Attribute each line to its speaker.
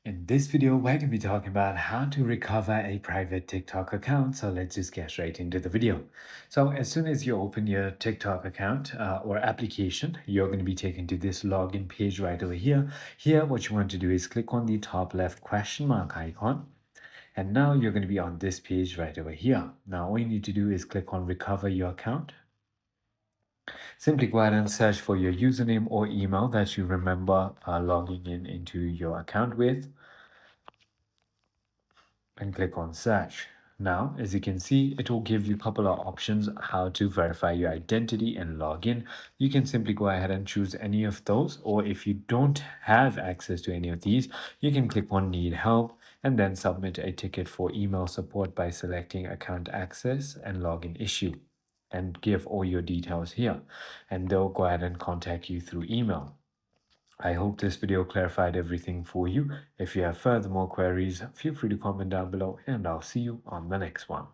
Speaker 1: In this video, we're going to be talking about how to recover a private TikTok account. So let's just get straight into the video. So as soon as you open your TikTok account or application, you're going to be taken to this login page right over here. Here, what you want to do is click on the top left question mark icon. And now you're going to be on this page right over here. Now, all you need to do is click on recover your account. Simply go ahead and search for your username or email that you remember logging into your account with, and click on search. Now, as you can see, it will give you a couple of options how to verify your identity and log in. You can simply go ahead and choose any of those, or if you don't have access to any of these, you can click on need help and then submit a ticket for email support by selecting account access and login issue, and give all your details here, and they'll go ahead and contact you through email. I hope this video clarified everything for you. If you have further more queries, feel free to comment down below, and I'll see you on the next one.